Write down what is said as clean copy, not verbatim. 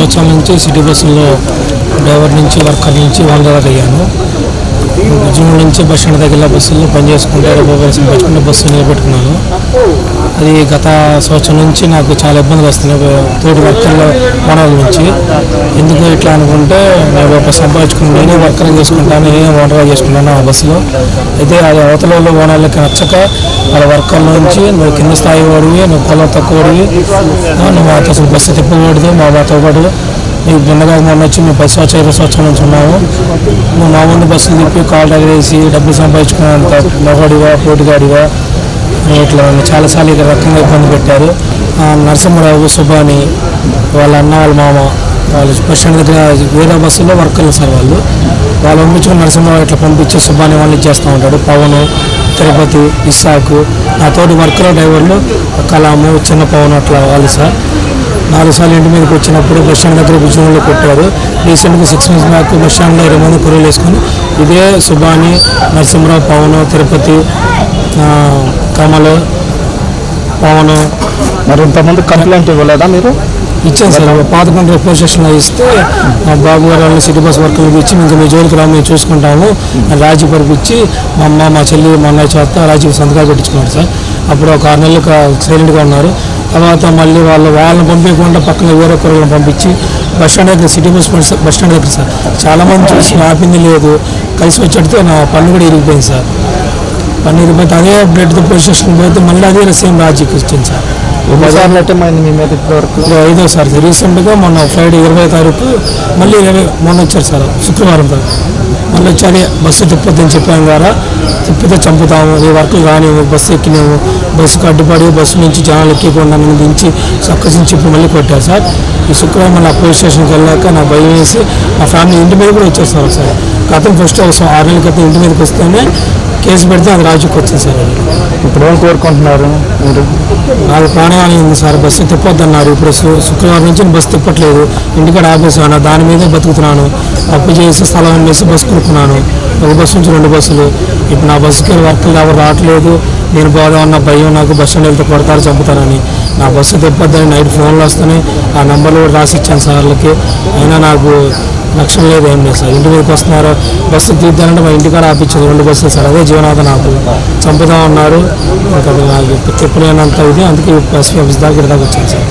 సంవత్సరాల నుంచి సిటీ బస్సుల్లో డ్రైవర్ నుంచి వర్కర్ నుంచి ఓనర్ అయ్యాను. జూన్ నుంచి బస్ స్టాండ్ దగ్గర బస్సుల్లో పనిచేసుకుంటే సంపాదించుకుంటే బస్సు నిలబెట్టుకున్నాను. అది గత సంవత్సరం నుంచి నాకు చాలా ఇబ్బందులు వస్తున్నాయి తోటి వర్కర్ల ఓనర్ల నుంచి. ఎందుకు ఇట్లా అనుకుంటే నేను ఒక సంపాదించుకుని నేనే వర్కర్ చేసుకుంటాను, నేనే ఓనర్గా చేసుకుంటాను ఆ బస్సులో. అయితే అది అవతల ఓనర్లకి నచ్చక వాళ్ళ వర్కర్ల నుంచి నువ్వు కింద స్థాయి వాడివి, నువ్వు కొలం తక్కువడివి, నువ్వు అసలు బస్సు తిప్పకూడదు, మా మాతో పాటు నీకు భిన్నగా మొన్న వచ్చి మేము 10 సంవత్సరాలు 20 సంవత్సరాల నుంచి ఉన్నాము. నువ్వు మా ముందు బస్సులు తిప్పి కాల్ వేసి డబ్బులు సంపాదించుకున్నంత మొగడివా పోటీగాడివా ఇట్లా చాలాసార్లు ఇక రకంగా ఇబ్బంది పెట్టారు. నరసింహరావు సుబ్బాని వాళ్ళ అన్న వాళ్ళ మామ వాళ్ళు బస్ స్టాండ్ దగ్గర వేరే బస్సుల్లో వర్కర్లు సార్ వాళ్ళు పంపించుకుని నరసింహరావు ఇట్లా పంపించి సుబ్బాని వాళ్ళు ఇచ్చేస్తూ ఉంటాడు. పవన్, తిరుపతి, ఇస్సాకు, నా తోటి వర్కర్ డ్రైవర్లు కలాము, చిన్న పవన్ అట్లా వాళ్ళు సార్ 4 సార్లు ఇంటి మీదకి వచ్చినప్పుడు బస్ స్టాండ్ దగ్గర కూర్చొని కొట్టారు. రీసెంట్గా 6 months బ్యాక్ బస్ స్టాండ్లో 20 మంది కొరియలు వేసుకొని ఇదే సుబ్బాని, నరసింహరావు, పవన్, తిరుపతి, కమల్, పవన్ మరి ఇంతమంది కంప్లైంట్ ఇవ్వలేదా మీరు? ఇచ్చాను సార్. పాతకొండ పోలీస్ స్టేషన్లో ఇస్తే మా బాబు గారు వాళ్ళని సిటీ బస్ వర్కర్లకు ఇచ్చి ఇంకా మీ జోలికి రా మేము చూసుకుంటాము రాజీ పరిపించి మా అమ్మ మా చెల్లి మా అన్నయ్య చేత రాజీకి సంతకాలు పెట్టించుకున్నారు సార్. అప్పుడు ఒక 6 నెలలు సైలెంట్గా ఉన్నారు. తర్వాత మళ్ళీ వాళ్ళని పంపించకుండా పక్కన వేరే కూరలను పంపించి బస్ స్టాండ్ దగ్గర సిటీ బస్ స్టాండ్ దగ్గర సార్ చాలామంది చూసి ఆపింది లేదు. కలిసి వచ్చేటితో నా పన్ను కూడా ఇరిగిపోయింది సార్. పన్ను ఇరిగిపోతే అదే బ్లడ్తో పోలీస్ స్టేషన్కి పోతే మళ్ళీ అదే సేమ్ రాజీకి వచ్చింది సార్. మీ మీద ఇప్పటివరకు 5వ సార్. రీసెంట్గా మొన్న ఫ్రైడే 20వ తారీఖు మళ్ళీ మొన్న వచ్చారు సార్, శుక్రవారం సార్. మళ్ళీ వచ్చి అదే బస్సు తిప్పొద్దని చెప్పాను ద్వారా తిప్పితే చంపుతాము, ఈ వర్కులు రానివ్వు, బస్సు ఎక్కినాము, బస్సుకు అడ్డుపడి బస్సు నుంచి జనాలు ఎక్కకుండా దించి చక్కసించి ఇప్పుడు మళ్ళీ కొట్టారు సార్. ఈ శుక్రవారం మళ్ళీ పోలీస్ స్టేషన్కి వెళ్ళాక నా భయం వేసి మా ఫ్యామిలీ ఇంటి మీద కూడా వచ్చేస్తారు సార్. గతం ఫస్ట్ 6 నెలల క్రితం ఇంటి మీదకి వస్తేనే కేసు పెడితే అది రాజుకి వచ్చింది సార్. ఇప్పుడు ఏం కోరుకుంటున్నారు మీరు? నాకు ప్రాణహాని ఉంది సార్, బస్సు తిప్పొద్దన్నారు. ఇప్పుడు శుక్రవారం నుంచి బస్సు తిప్పట్లేదు, ఇంటికాడ ఆపేసాను, దాని మీదే బతుకుతున్నాను. అప్పు చేసి స్థలం వేసి బస్సు కొనుక్కున్నాను. ఒక బస్సు నుంచి 2 బస్సులు. ఇప్పుడు నా బస్సుకి వర్కులు ఎవరు రావట్లేదు. నేను పోదామన్న భయం, నాకు బస్ స్టాండ్ వెళ్తే కొడతారు చంపుతారని. నా బస్సు తిప్పొద్దని నైట్ ఫోన్లు వస్తున్నాయి, ఆ నెంబర్లు కూడా రాసి ఇచ్చాను సార్లకి. అయినా నాకు లక్ష్యం లేదు, ఏం లేదు సార్. ఇంటి మీదకి వస్తున్నారు, బస్సు తీద్దానంటే మా ఇంటికాడ ఆపించింది 2 బస్సులు సార్. అదే జీవనాథ నాకు చంపుతా ఉన్నారు. ఇంకా నాకు తిప్పలేనంత ఇది, అందుకే ఎస్పీ ఆఫీస్ దాకా వచ్చాను సార్.